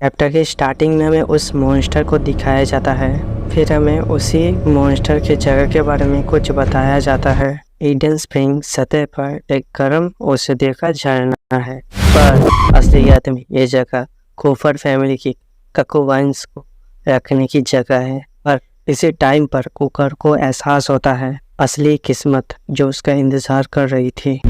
Chapter के starting में हमें उस मॉन्स्टर को दिखाया जाता है, फिर हमें उसी मॉन्स्टर के जगह के बारे में कुछ बताया जाता है। ईडन स्प्रिंग सतह पर एक गर्म औषधि का झरना है, पर असलियत में ये जगह कूपर फैमिली की ककोवाइंस को रखने की जगह है। पर इसी टाइम पर कुकर को एहसास होता है असली किस्मत जो उसका इंतजार कर रही थी।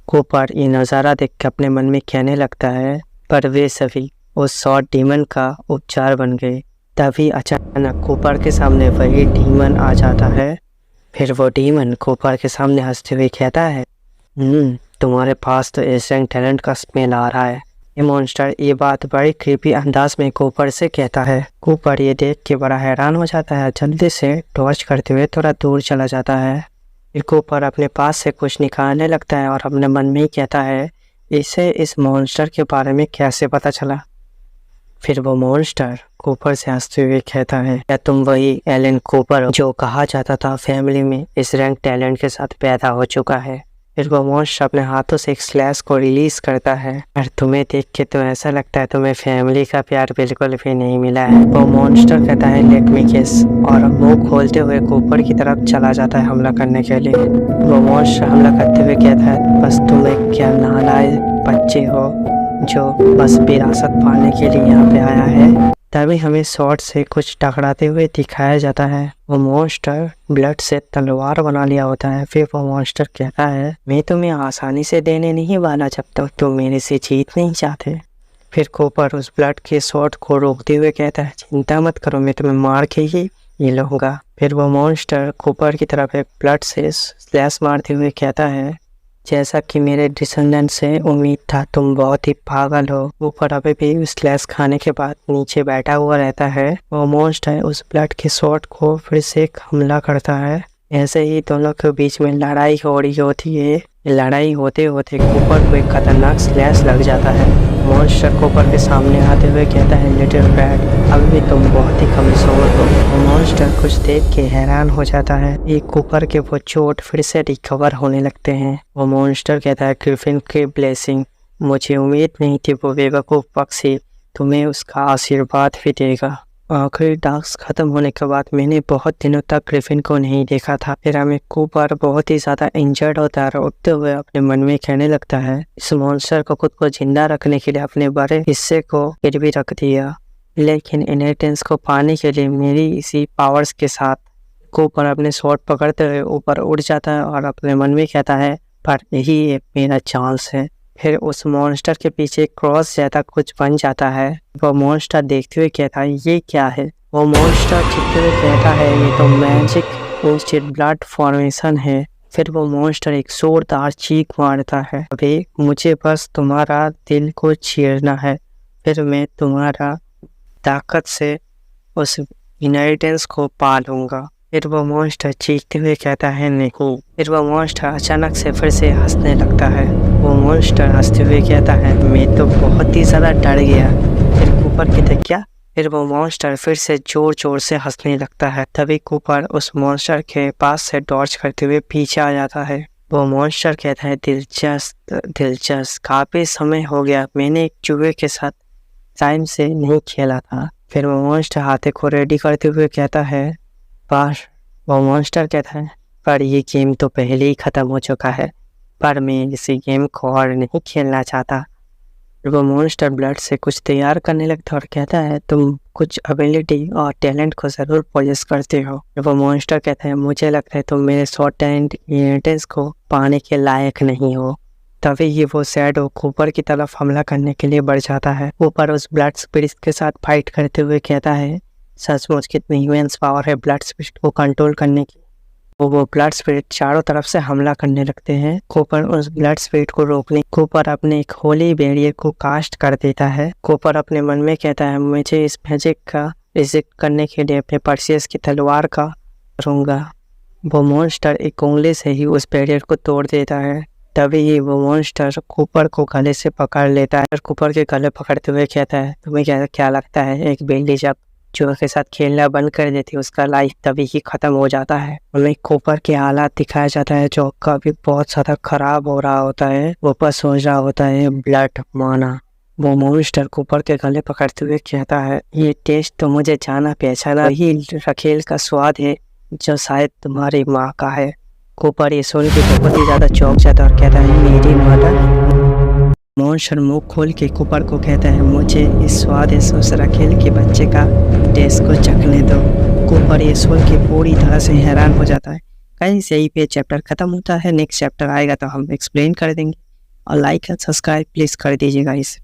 कूपर ये नज़ारा देख के अपने मन में कहने लगता है, पर वे सभी उस शॉर्ट डीमन का उपचार बन गए। तभी अचानक कूपर के सामने वही डीमन आ जाता है। फिर वो डीमन कूपर के सामने हंसते हुए कहता है, तुम्हारे पास तो एशियन टैलेंट का स्मेल आ रहा है। ये मॉन्स्टर ये बात बड़ी क्रीपी अंदाज में कूपर से कहता है। कूपर ये देख के बड़ा हैरान हो जाता है, जल्दी से टॉर्च करते हुए थोड़ा दूर चला जाता है। फिर कूपर अपने पास से कुछ निकालने लगता है और अपने मन में ही कहता है, इसे इस मॉन्स्टर के बारे में कैसे पता चला। फिर वो मॉन्स्टर कूपर से हंसते हुए कहता है, क्या तुम वही एलन कूपर हो जो कहा जाता था फैमिली में इस रैंक टैलेंट के साथ पैदा हो चुका है। फिर वो मॉन्स्टर अपने हाथों से एक स्लैश को रिलीज करता है और तुम्हें देख के तो ऐसा लगता है तुम्हें फैमिली का प्यार बिल्कुल भी नहीं मिला है। वो मॉन्स्टर कहता है, लेट मी गेस, और मुंह खोलते हुए कूपर की तरफ चला जाता है हमला करने के लिए। वो मॉन्स्टर हमला करते हुए कहता है, बस तुम एक क्या नालायक बच्चे हो जो बस विरासत पाने के लिए यहाँ पे आया है। तभी हमें शॉर्ट से कुछ टकराते हुए दिखाया जाता है। वो मॉन्स्टर ब्लड से तलवार बना लिया होता है। फिर वो मॉन्स्टर कहता है, मैं तुम्हें आसानी से देने नहीं वाला जब तक तुम मेरे से जीत नहीं चाहते। फिर कूपर उस ब्लड के शॉट को रोकते हुए कहता है, चिंता मत करो, मैं तुम्हें मार के ही ये लूँगा। फिर वो मॉन्स्टर कूपर की तरफ एक ब्लड से स्लैश मारते हुए कहता है, जैसा कि मेरे डिसेंडेंट से उम्मीद था, तुम बहुत ही पागल हो। ऊपर अभी भी स्लैश खाने के बाद नीचे बैठा हुआ रहता है। वो मॉन्स्टर उस ब्लड के शॉट को फिर से हमला करता है। ऐसे ही दोनों के बीच में लड़ाई हो रही होती है। लड़ाई होते होते कूपर को एक खतरनाक स्लैश लग जाता है। मॉन्स्टर कूपर के सामने आते हुए कहता है, लिटिल रैट, अभी भी तुम बहुत ही कमजोर हो। मॉन्स्टर कुछ देख के हैरान हो जाता है। एक कूपर के वो चोट फिर से रिकवर होने लगते हैं। वो मॉन्स्टर कहता है, ग्रिफिन की ब्लेसिंग, मुझे उम्मीद नहीं थी वो बेवकूफ़ पक्षी तुम्हें उसका आशीर्वाद भी देगा। आखिरी टास्क खत्म होने के बाद मैंने बहुत दिनों तक ग्रिफिन को नहीं देखा था। फिर हमें कूपर बहुत ही ज़्यादा इंजर्ड होता है और उठते हुए अपने मन में कहने लगता है, इस मॉन्स्टर को खुद को जिंदा रखने के लिए अपने बड़े हिस्से को फिर भी रख दिया, लेकिन इनहेरिटेंस को पाने के लिए मेरी इसी पावर्स के साथ। कूपर अपने शॉट पकड़ते हुए ऊपर उड़ जाता है और अपने मन में कहता है, पर यही एक मेरा चांस है। फिर उस मॉन्स्टर के पीछे क्रॉस जैसा कुछ बन जाता है। वो मॉन्स्टर देखते हुए कहता है, ये क्या है। वो मॉन्स्टर चिपते हुए कहता है, ये तो मैजिक इंस्टेंट ब्लड फॉर्मेशन है। फिर वो मॉन्स्टर एक जोरदार चीख मारता है, अभी मुझे बस तुम्हारा दिल को चीरना है, फिर मैं तुम्हारा ताकत से उस इनहेरिटेंस को पालूंगा। फिर वो मॉन्स्टर चीखते हुए कहता है, नहीं। फिर वो मॉन्स्टर अचानक से फिर से हंसने लगता है। वो मॉन्स्टर हंसते हुए कहता है, मैं तो बहुत ही ज़्यादा डर गया। फिर कूपर कहते, क्या। फिर वो मॉन्स्टर फिर से जोर जोर से हंसने लगता है। तभी कूपर उस मॉन्स्टर के पास से डॉर्च करते हुए पीछे आ जाता है। वो मॉन्स्टर कहता है, दिलचस्प, काफ़ी समय हो गया, मैंने एक चूहे के साथ टाइम से नहीं खेला था। फिर वो मॉन्स्टर हाथे को रेडी करते हुए कहता है, वो मॉन्स्टर कहता है, पर ये गेम तो पहले ही ख़त्म हो चुका है, पर मैं इसी गेम को और नहीं खेलना चाहता। वो मॉन्स्टर ब्लड से कुछ तैयार करने लगता है और कहता है, तुम कुछ एबिलिटी और टैलेंट को ज़रूर पोजेस करते हो। वो मॉन्स्टर कहता है, मुझे लगता है तुम मेरे शॉर्ट टैलेंट इनहेरिटेंस को पाने के लायक नहीं हो। तभी ही वो शैडो कूपर की तरफ हमला करने के लिए बढ़ जाता है। कूपर उस ब्लड स्पिरिट के साथ फाइट करते हुए कहता है, सचमुच कितनी इमेंस पावर है ब्लड स्पिरिट को कंट्रोल करने की। वो ब्लड स्पिरिट चारों तरफ से हमला करने लगते हैं। कूपर उस ब्लड स्पिरिट को रोकने कूपर अपने एक होली बैरियर को कास्ट कर देता है। कूपर अपने मन में कहता है, मुझे इस मैजिक का रिजेक्ट करने के लिए अपने परसियस की तलवार का करूँगा। वो मॉन्स्टर एक उंगली से ही उस बैरियर को तोड़ देता है। तभी ही वो मॉन्स्टर कूपर को गले से पकड़ लेता है और कूपर के गले पकड़ते हुए कहता है, तुम्हें क्या लगता है एक बिल्ली जब चूहे के साथ खेलना बंद कर देती है उसका लाइफ तभी ही ख़त्म हो जाता है। उन्हें कूपर के हालात दिखाया जाता है जो कभी बहुत ज़्यादा ख़राब हो रहा होता है। वो बस सोच रहा होता है ब्लड माना, वो मॉन्स्टर कूपर के गले पकड़ते हुए कहता है, ये टेस्ट तो मुझे जाना पहचाना वही रखेल का स्वाद है जो शायद तुम्हारी माँ का है। कूपर ये सुन के बहुत ही ज्यादा चौंक जाता है और कहता है, मेरी मदर। मॉन्स्टर मुंह खोल के कूपर को कहता है, मुझे इस स्वाद उस रखेल के बच्चे का टेस्ट को चखने दो। कूपर ये सुन के पूरी तरह से हैरान हो जाता है। कहीं से ही पे चैप्टर खत्म होता है। नेक्स्ट चैप्टर आएगा तो हम एक्सप्लेन कर देंगे और लाइक एंड सब्सक्राइब प्लीज कर दीजिएगा इसे।